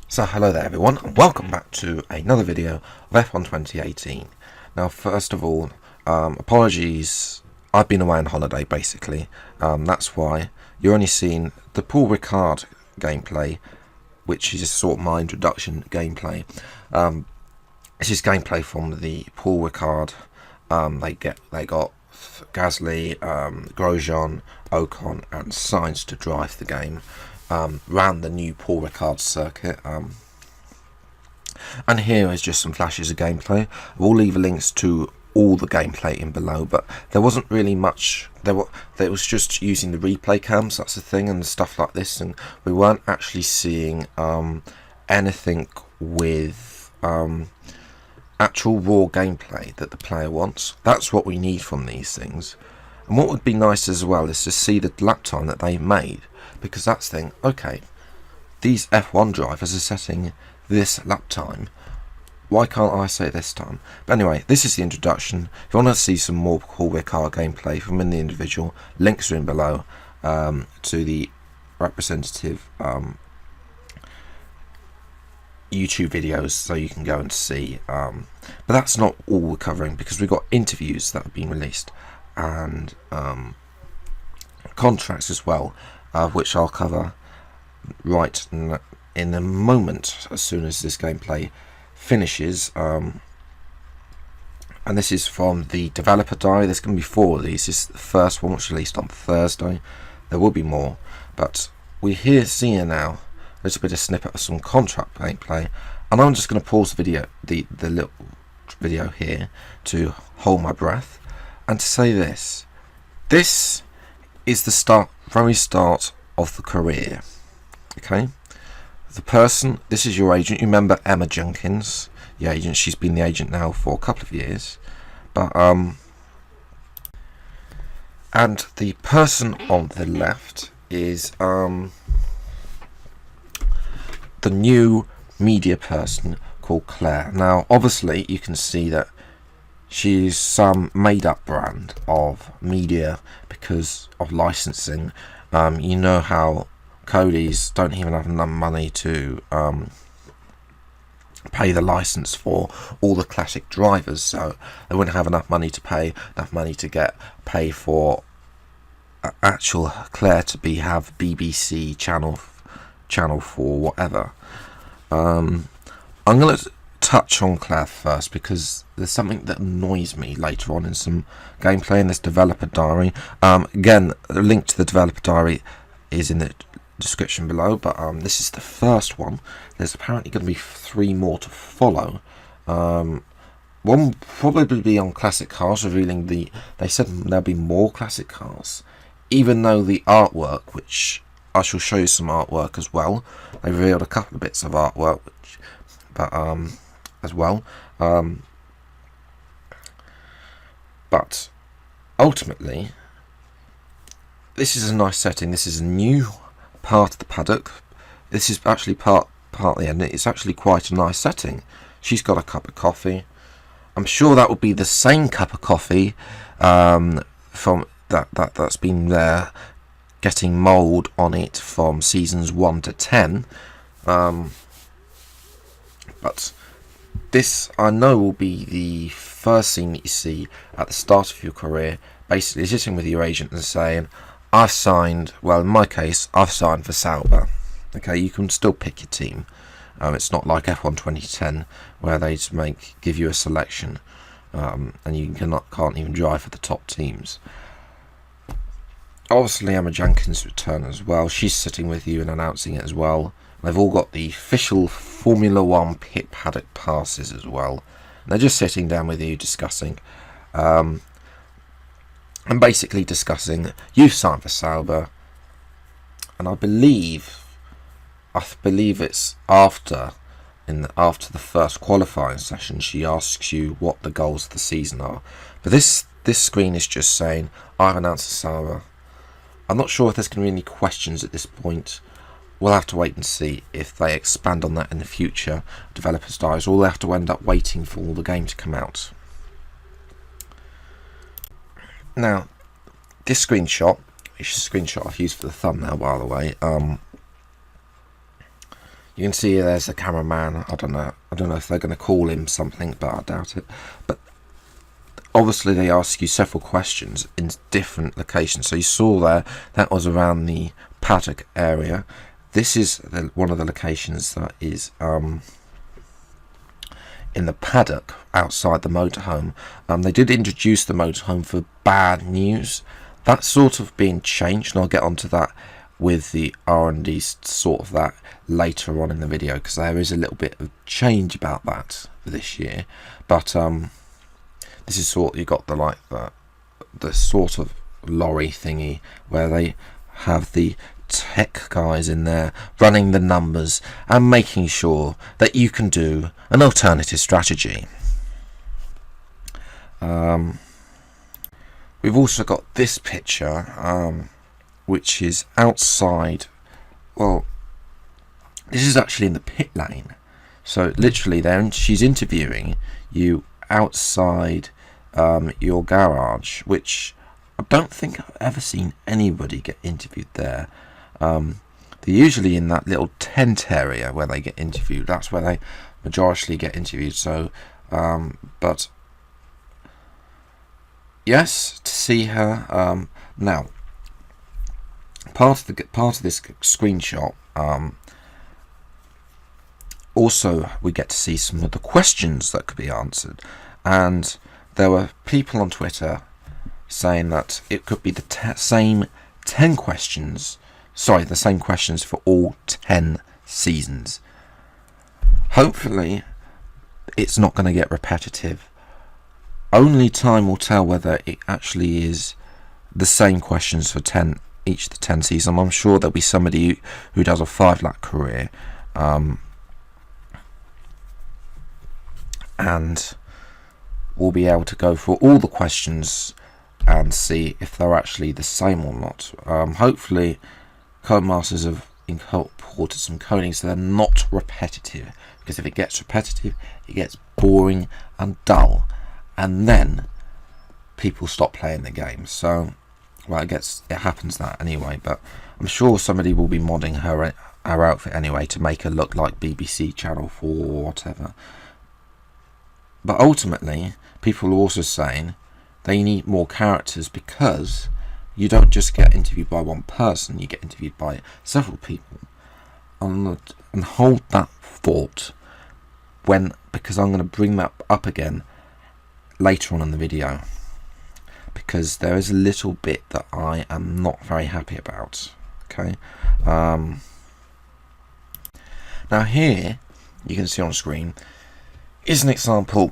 So hello there everyone, and welcome back to another video of F1 2018. Now first of all, apologies, I've been away on holiday basically. That's why you're only seeing the Paul Ricard gameplay, which is sort of my introduction gameplay. This is gameplay from the Paul Ricard. They got Gasly, Grosjean, Ocon and Sainz to drive the game round the new Paul Ricard circuit. And here is just some flashes of gameplay. We'll leave links to all the gameplay in below, but there wasn't really much. There was just using the replay cams, that's the thing, and stuff like this, and we weren't actually seeing anything with actual raw gameplay that the player wants. That's what we need from these things. And what would be nice as well is to see the lap time that they made, because that's the thing. Okay, these F1 drivers are setting this lap time. Why can't I say this time? But anyway, this is the introduction. If you want to see some more Paul Ricard gameplay from in the individual, links are in below to the representative YouTube videos, so you can go and see. But that's not all we're covering, because we've got interviews that have been released and contracts as well, which I'll cover right in a moment as soon as this gameplay finishes. And this is from the developer diary. There's going to be 4 of these. This is the first one, which was released on Thursday. There will be more, but we're seeing now a little bit of snippet of some contract gameplay, and I'm just going to pause the video, the little video here, to hold my breath and to say this. This is the very start of the career. Okay, the person, this is your agent. You remember Emma Jenkins, the agent. She's been the agent now for a couple of years, but and the person on the left is the new media person called Claire. Now obviously you can see that she's some made-up brand of media because of licensing. You know how Cody's don't even have enough money to pay the license for all the classic drivers, so they wouldn't have enough money to pay for actual Claire to have BBC channel 4 whatever. I'm going to touch on Claire first, because there's something that annoys me later on in some gameplay in this developer diary. Again, the link to the developer diary is in the description below, but this is the first one. There's apparently going to be 3 more to follow. One will probably be on classic cars, revealing they said there'll be more classic cars, even though the artwork, which I shall show you some artwork as well. They revealed a couple of bits of artwork, as well. But ultimately, this is a nice setting. This is a new part of the paddock. This is actually part of the end. It's actually quite a nice setting. She's got a cup of coffee. I'm sure that would be the same cup of coffee from that's been there, getting mould on it from seasons 1 to 10. But this, I know, will be the first scene that you see at the start of your career, basically sitting with your agent and saying, I've signed, well in my case, I've signed for Sauber. Okay, you can still pick your team. It's not like F1 2010 where they just give you a selection, and you can't even drive for the top teams. Obviously Emma Jenkins' return as well. She's sitting with you and announcing it as well. They've all got the official Formula 1 pit paddock passes as well. And they're just sitting down with you discussing, and basically discussing, you've signed for Sauber, and I believe it's after the first qualifying session she asks you what the goals of the season are. But this screen is just saying, I've announced for Sauber. I'm not sure if there's going to be any questions at this point. We'll have to wait and see if they expand on that in the future. Developers' diaries, or they have to end up waiting for all the game to come out. Now, this screenshot, which is a screenshot I've used for the thumbnail, by the way, You can see there's a cameraman. I don't know if they're going to call him something, but I doubt it. But obviously they ask you several questions in different locations. So you saw there, that was around the paddock area. This is one of the locations that is in the paddock outside the motorhome. They did introduce the motorhome for bad news. That's sort of being changed, and I'll get onto that with the R&D sort of that later on in the video, because there is a little bit of change about that this year. But this is sort of, you got the sort of lorry thingy where they have the tech guys in there running the numbers and making sure that you can do an alternative strategy. We've also got this picture which is outside. Well, this is actually in the pit lane, so literally there she's interviewing you outside your garage, which I don't think I've ever seen anybody get interviewed there. They're usually in that little tent area where they get interviewed. That's where they majority get interviewed. So but yes, to see her now, part of this screenshot, also we get to see some of the questions that could be answered, and there were people on Twitter saying that it could be the same 10 questions, the same questions for all 10 seasons. Hopefully it's not going to get repetitive. Only time will tell whether it actually is the same questions for each of the 10 seasons. I'm sure there'll be somebody who does a 5-lap career and will be able to go through all the questions and see if they're actually the same or not. Hopefully Codemasters have incorporated some coding so they're not repetitive, because if it gets repetitive it gets boring and dull, and then people stop playing the game. So well, it happens that anyway, but I'm sure somebody will be modding her outfit anyway to make her look like BBC Channel 4 or whatever. But ultimately, people are also saying they need more characters, because you don't just get interviewed by one person, you get interviewed by several people. And hold that thought because I'm going to bring that up again later on in the video, because there is a little bit that I am not very happy about. Okay. Now here you can see on screen is an example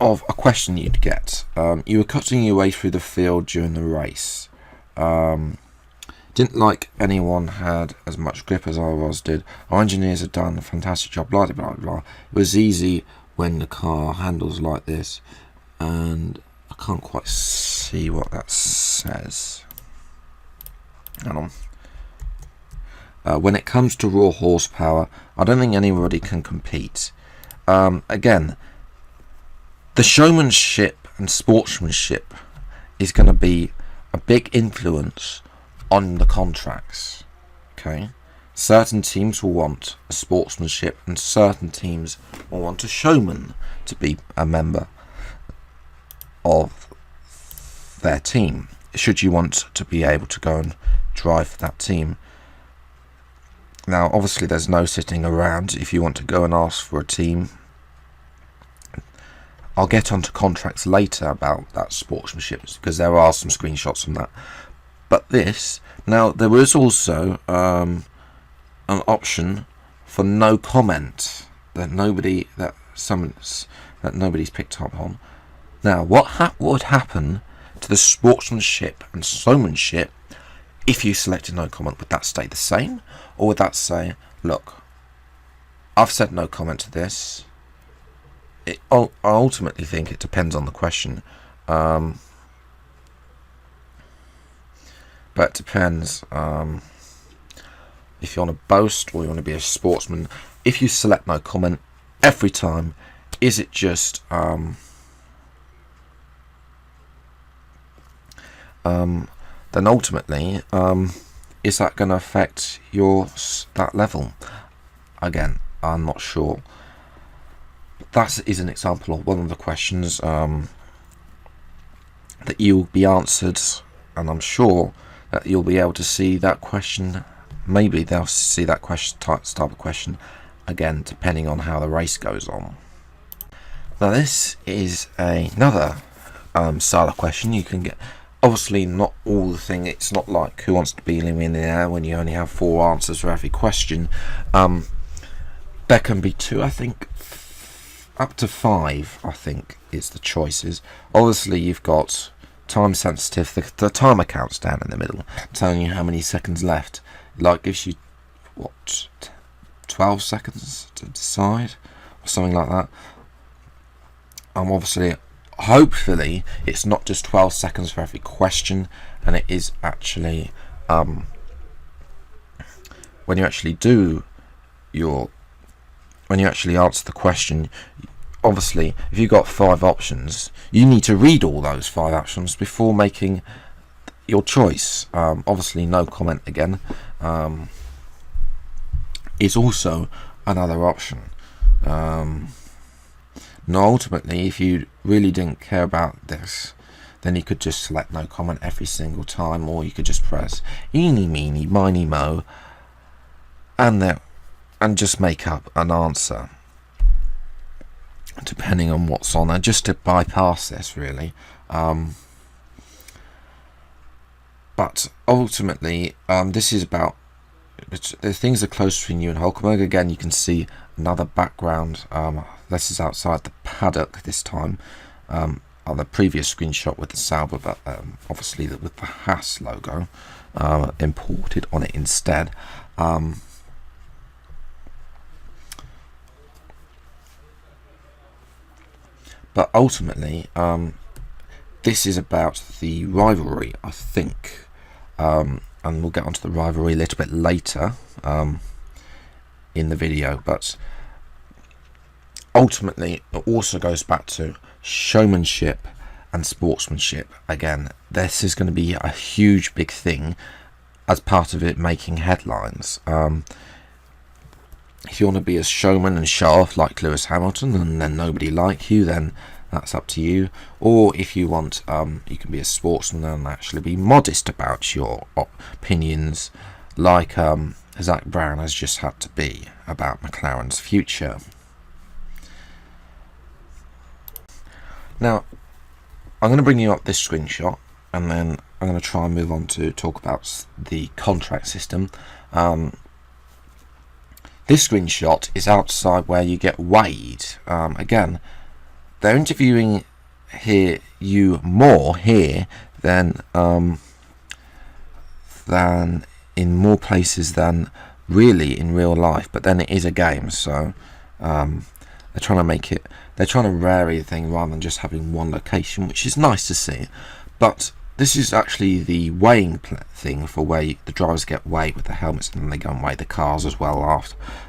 of a question you'd get. You were cutting your way through the field during the race. Didn't like anyone had as much grip as I did. Our engineers had done a fantastic job, blah, blah, blah. It was easy when the car handles like this, and I can't quite see what that says. Hang on. When it comes to raw horsepower, I don't think anybody can compete. Again, the showmanship and sportsmanship is going to be a big influence on the contracts. Okay, certain teams will want a sportsmanship and certain teams will want a showman to be a member of their team, should you want to be able to go and drive for that team. Now obviously there's no sitting around. If you want to go and ask for a team, I'll get onto contracts later about that sportsmanship, because there are some screenshots from that. But this, now there is also an option for no comment that nobody's picked up on. Now what would happen to the sportsmanship and showmanship if you selected no comment? Would that stay the same, or would that say, look, I've said no comment to this? I ultimately think it depends on the question, but it depends if you want to boast or you want to be a sportsman. If you select no comment every time, is it just then ultimately is that going to affect that level? again, I'm not sure. That is an example of one of the questions that you'll be answered, and I'm sure that you'll be able to see that question. Maybe they'll see that question, type of question again, depending on how the race goes on. Now this is another style of question. You can get, obviously not all the thing, it's not like Who Wants to Be a Millionaire when you only have 4 answers for every question. There can be 2, I think, up to 5, I think, is the choices. Obviously you've got time sensitive, the timer counts down in the middle, telling you how many seconds left. Like gives you, what, 12 seconds to decide, or something like that. Obviously, hopefully, it's not just 12 seconds for every question, and it is actually, when you actually answer the question, obviously, if you've got 5 options, you need to read all those 5 options before making your choice. Obviously, no comment again is also another option. Now, ultimately, if you really didn't care about this, then you could just select no comment every single time, or you could just press eeny, meeny, miny, mo, and just make up an answer, depending on what's on there, just to bypass this, really. But ultimately, this is about the things are close between you and Hulkenberg. Again, you can see another background. This is outside the paddock this time. On the previous screenshot with the Sauber, but obviously with the Haas logo imported on it instead. But ultimately, this is about the rivalry, I think. And we'll get onto the rivalry a little bit later in the video, but ultimately it also goes back to showmanship and sportsmanship. Again, this is going to be a huge big thing as part of it making headlines. If you want to be a showman and show off like Lewis Hamilton and then nobody like you, then that's up to you. Or if you want, you can be a sportsman and actually be modest about your opinions, like Zach Brown has just had to be about McLaren's future. Now, I'm going to bring you up this screenshot, and then I'm going to try and move on to talk about the contract system. This screenshot is outside where you get weighed. Again, they're interviewing you more here than in more places than really in real life. But then it is a game, so they're trying to make it. They're trying to vary the thing rather than just having one location, which is nice to see. But this is actually the weighing thing for where the drivers get weighed with the helmets, and then they go and weigh the cars as well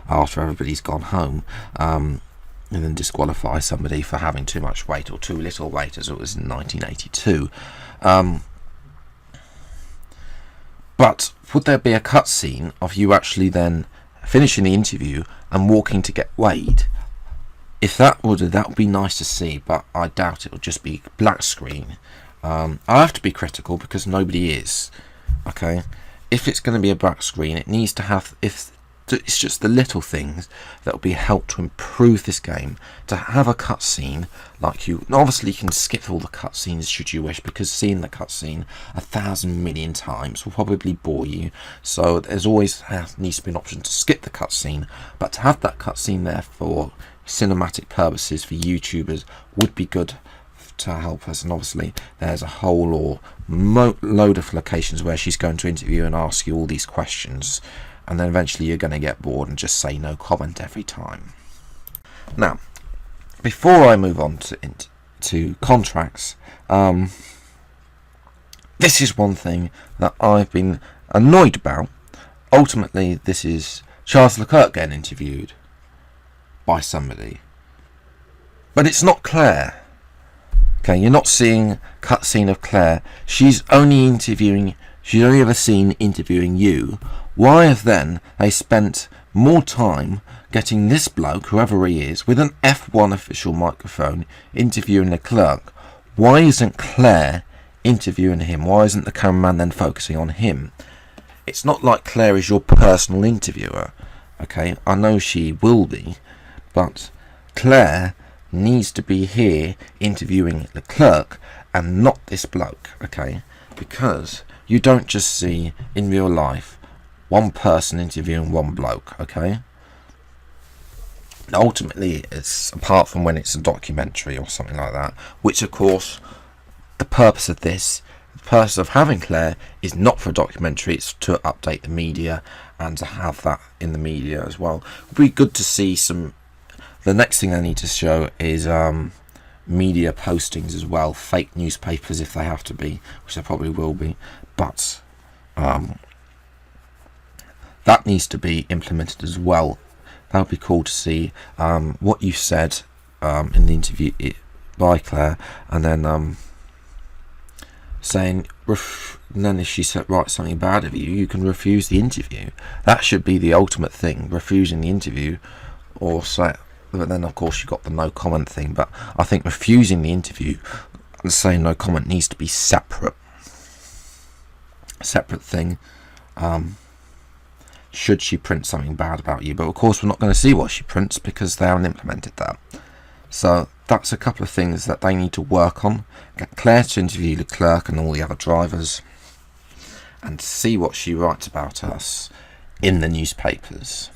after everybody's gone home, and then disqualify somebody for having too much weight or too little weight, as it was in 1982. But would there be a cutscene of you actually then finishing the interview and walking to get weighed? If that would be nice to see, but I doubt it will just be black screen. I have to be critical because nobody is. Okay, if it's going to be a black screen, it needs to have. If it's just the little things that will be help to improve this game, to have a cutscene like you. Obviously, you can skip all the cutscenes should you wish, because seeing the cutscene 1,000 million times will probably bore you. So there's always needs to be an option to skip the cutscene, but to have that cutscene there for cinematic purposes for YouTubers would be good to help us. And obviously there's a whole or load of locations where she's going to interview and ask you all these questions, and then eventually you're going to get bored and just say no comment every time. Now, before I move on to contracts, this is one thing that I've been annoyed about. Ultimately, this is Charles Leclerc getting interviewed by somebody, but it's not Claire. Okay, you're not seeing cutscene of Claire. She's only ever seen interviewing you. Why have then they spent more time getting this bloke, whoever he is, with an F1 official microphone interviewing Leclerc. Why isn't Claire interviewing him? Why isn't the cameraman then focusing on him? It's not like Claire is your personal interviewer, okay? I know she will be, but Claire needs to be here interviewing Leclerc and not this bloke, okay? Because you don't just see in real life one person interviewing one bloke, okay? Ultimately, it's apart from when it's a documentary or something like that, which of course the purpose of having Claire is not for a documentary, it's to update the media and to have that in the media as well. It would be good to see some. The next thing I need to show is media postings as well, fake newspapers if they have to be, which they probably will be, but that needs to be implemented as well. That would be cool to see what you said in the interview by Claire, and then saying, and then if she writes something bad of you, you can refuse the interview. That should be the ultimate thing, refusing the interview, or say. But then, of course, you've got the no comment thing. But I think refusing the interview and saying no comment needs to be separate thing. Should she print something bad about you? But of course, we're not going to see what she prints because they haven't implemented that. So that's a couple of things that they need to work on. Get Claire to interview Leclerc and all the other drivers, and see what she writes about us in the newspapers.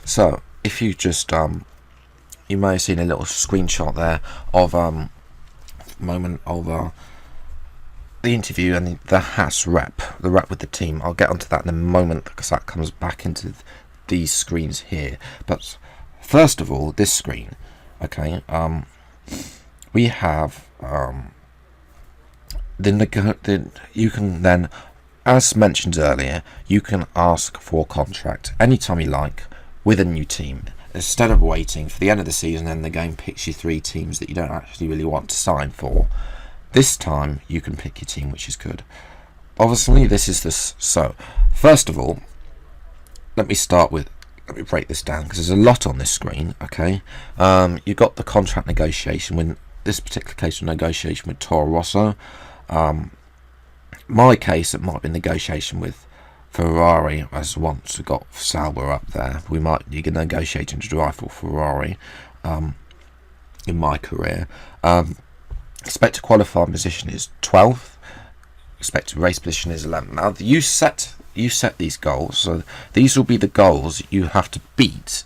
So, if you just, you may have seen a little screenshot there of moment of the interview and the Haas rep, the rep with the team. I'll get onto that in a moment because that comes back into these screens here. But first of all, this screen, okay, we have you can then, as mentioned earlier, you can ask for a contract anytime you like with a new team, instead of waiting for the end of the season and the game picks you 3 teams that you don't actually really want to sign for. This time you can pick your team, which is good. Obviously, this is this. So, first of all, let me break this down because there's a lot on this screen. Okay, you got the contract negotiation. With this particular case, of negotiation with Toro Rosso. My case, it might be negotiation with Ferrari, as once we got Sauber up there. You can negotiate to drive for Ferrari in my career. Expected qualifying position is 12th. Expected race position is 11th. Now you set these goals, so these will be the goals you have to beat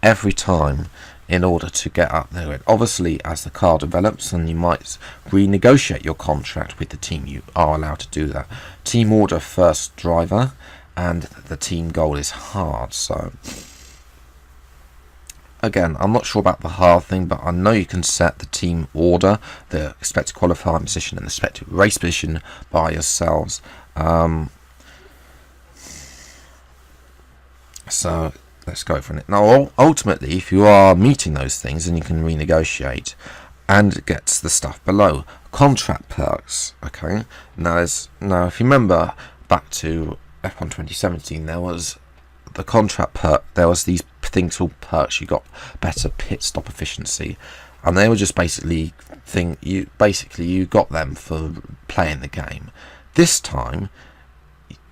every time in order to get up there. Obviously, as the car develops, and you might renegotiate your contract with the team, you are allowed to do that. Team order first driver, and the team goal is hard. So again, I'm not sure about the hard thing, but I know you can set the team order, the expected qualifying position, and the expected race position by yourselves. So let's go for it. Now, ultimately, if you are meeting those things, then you can renegotiate and it gets the stuff below. Contract perks, okay? Now, if you remember back to F1 2017, there was the contract perk, there was these things called perks. You got better pit stop efficiency, and they were just basically you got them for playing the game. This time,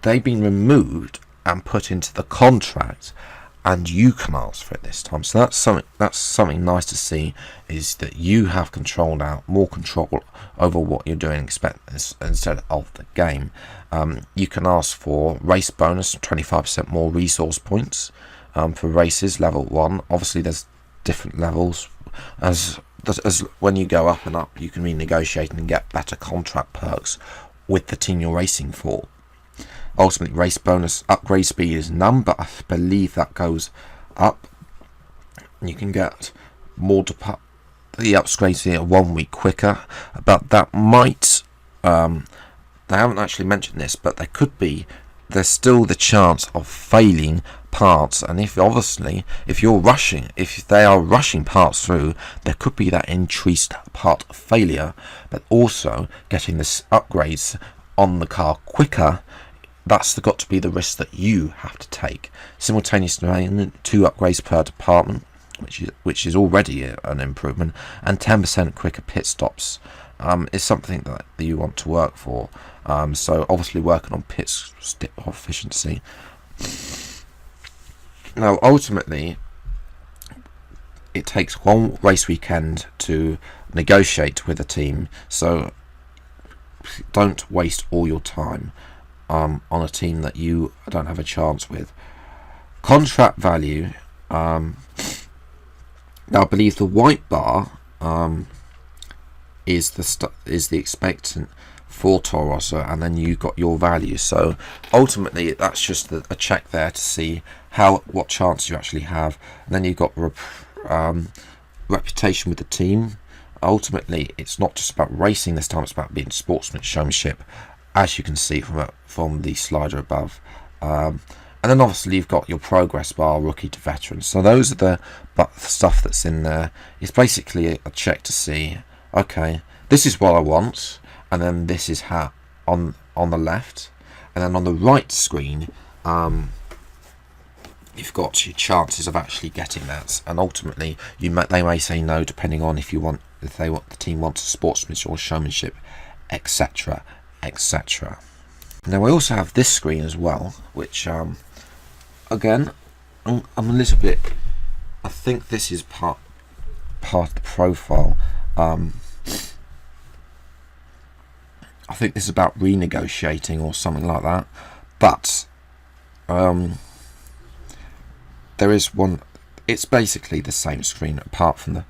they've been removed and put into the contract, and you can ask for it this time. So that's something nice to see, is that you have more control over what you're doing instead of the game. You can ask for race bonus, 25% more resource points for races level 1. Obviously there's different levels. As when you go up and up, you can renegotiate and get better contract perks with the team you're racing for. Ultimately, race bonus upgrade speed is none, but I believe that goes up. You can get more the upgrades here 1 week quicker, but that might they haven't actually mentioned this, but there's still the chance of failing parts, and if they are rushing parts through, there could be that increased part failure. But also getting the upgrades on the car quicker that's got to be the risk that you have to take. Simultaneous enablement, 2 upgrades per department, which is already an improvement, and 10% quicker pit stops is something that you want to work for. So obviously working on pit stop efficiency. Now ultimately, it takes 1 race weekend to negotiate with a team, so don't waste all your time on a team that you don't have a chance with. Contract value. Now I believe the white bar is the expectant for Toro Rosso, and then you got your value. So ultimately, that's just a check there to see what chance you actually have. And then you've got reputation with the team. Ultimately, it's not just about racing this time; it's about being sportsman, showmanship, as you can see from the slider above. And then obviously you've got your progress bar, rookie to veteran. So those are the stuff that's in there. It's basically a check to see, okay, this is what I want, and then this is how on the left, and then on the right screen, you've got your chances of actually getting that. And ultimately, they may say no, depending on if the team wants sportsmanship or showmanship, etc., etc. Now we also have this screen as well, which again, I'm a little bit. I think this is part of the profile. I think this is about renegotiating or something like that. But there is one. It's basically the same screen, apart from the.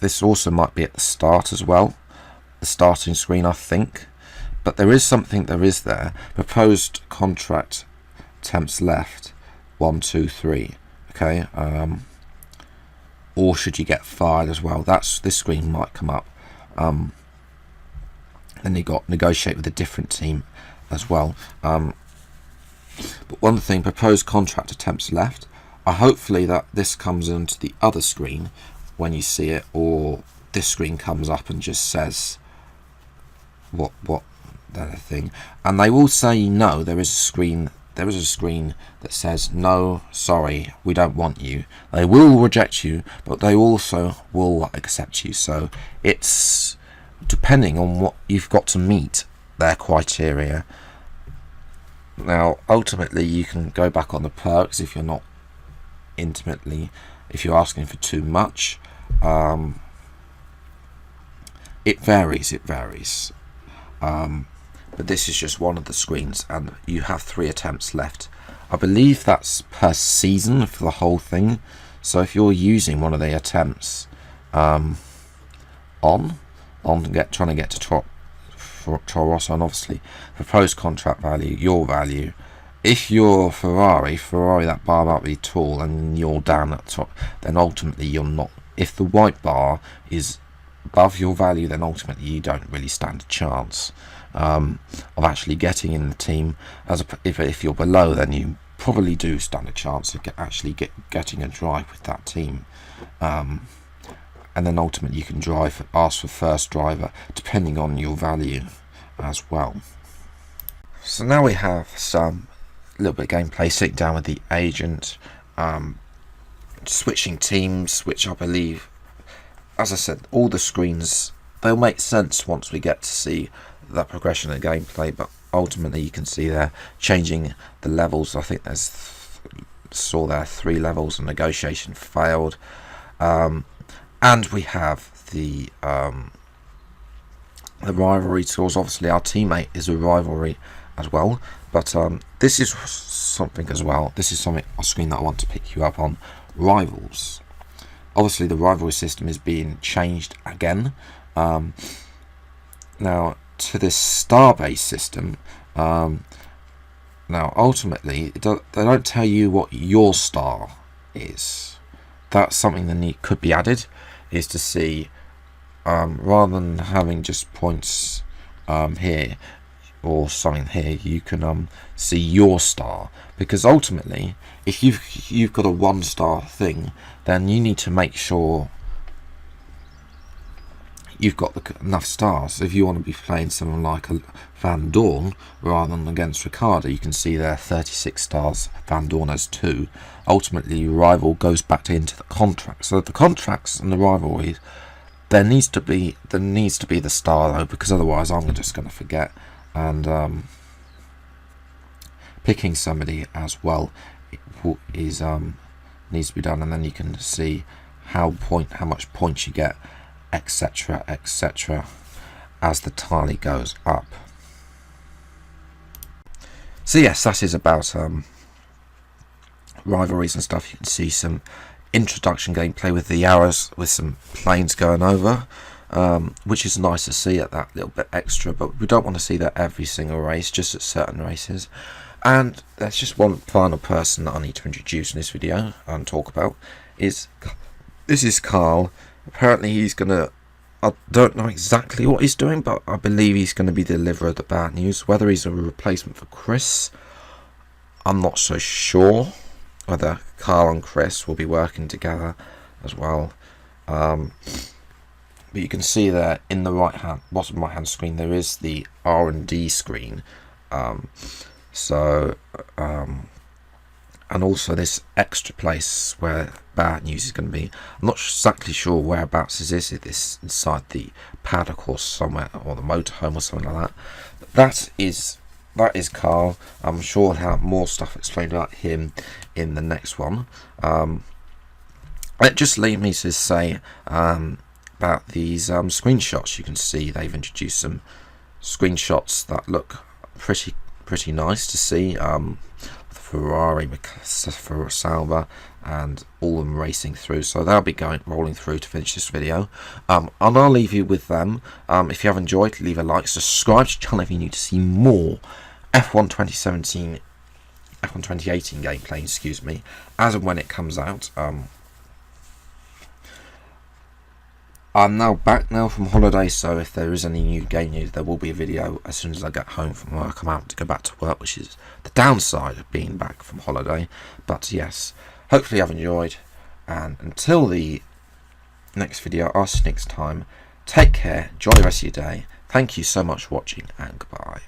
This also might be at the start as well, the starting screen, I think. But there is something. There is there. Proposed contract temps left. 1, 2, 3. Okay. Or should you get fired as well? This screen might come up. Then you got negotiate with a different team as well. But one thing, proposed contract attempts left. Hopefully that this comes into the other screen when you see it, or this screen comes up and just says what that thing. And they will say no. There is a screen that says no, sorry, we don't want you. They will reject you, but they also will accept you. So it's depending on what you've got to meet their criteria. Now ultimately you can go back on the perks if you're not if you're asking for too much. It varies. But this is just one of the screens, and you have 3 attempts left. I believe that's per season for the whole thing. So if you're using one of the attempts trying to get to Toro Rosso, and obviously proposed contract value, your value. If you're Ferrari, that bar might be tall and you're down at the top, then ultimately you're not. If the white bar is above your value, then ultimately you don't really stand a chance of actually getting in the team. If you're below, then you probably do stand a chance of getting a drive with that team. And then ultimately you can ask for first driver depending on your value as well. So now we have some little bit of gameplay, sitting down with the agent, switching teams, which I believe, as I said, all the screens, they'll make sense once we get to see that progression of gameplay, but ultimately you can see they're changing the levels. I think saw there 3 levels, and negotiation failed. And we have the rivalry tools. Obviously our teammate is a rivalry as well, but this is something as well. This is a screen that I want to pick you up on. Rivals. Obviously the rivalry system is being changed again now to this star-based system. Now ultimately they don't tell you what your star is. That's something that could be added, is to see rather than having just points here or something here, you can see your star, because ultimately if you've got a 1-star thing, then you need to make sure you've got enough stars. If you want to be playing someone like a Van Dorn rather than against Riccardo, you can see there 36 stars, Van Dorn has 2. Ultimately, your rival goes back into the contract. So the contracts and the rivalry, there needs to be the star though, because otherwise I'm just going to forget. And picking somebody as well is needs to be done, and then you can see how much points you get, etc., etc., as the tally goes up. So yes, that is about rivalries and stuff. You can see some introduction gameplay with the arrows, with some planes going over, which is nice to see at that little bit extra, but we don't want to see that every single race, just at certain races. And there's just one final person that I need to introduce in this video and talk about. This is Carl. Apparently he's gonna, I don't know exactly what he's doing, but I believe he's going to be the deliverer of the bad news. Whether he's a replacement for Chris, I'm not so sure. Whether Carl and Chris will be working together as well. But you can see there in the bottom right hand screen there is the R&D screen. And also this extra place where bad news is going to be. I'm not exactly sure whereabouts this is. If it's inside the paddock or somewhere, or the motorhome or something like that. That is Carl. I'm sure he'll have more stuff explained about him in the next one. It just leaves me to say about these screenshots. You can see they've introduced some screenshots that look pretty nice to see. Ferrari, for Sauber, and all of them racing through. So they'll be rolling through to finish this video. And I'll leave you with them. If you have enjoyed, leave a like, subscribe to the channel if you need to see more F1 2018 gameplay, excuse me, as and when it comes out. I'm now back from holiday, so if there is any new game news, there will be a video as soon as I get home from work. I'm out to go back to work, which is the downside of being back from holiday. But yes, hopefully you've enjoyed, and until the next video, I'll see you next time. Take care, enjoy the rest of your day. Thank you so much for watching, and goodbye.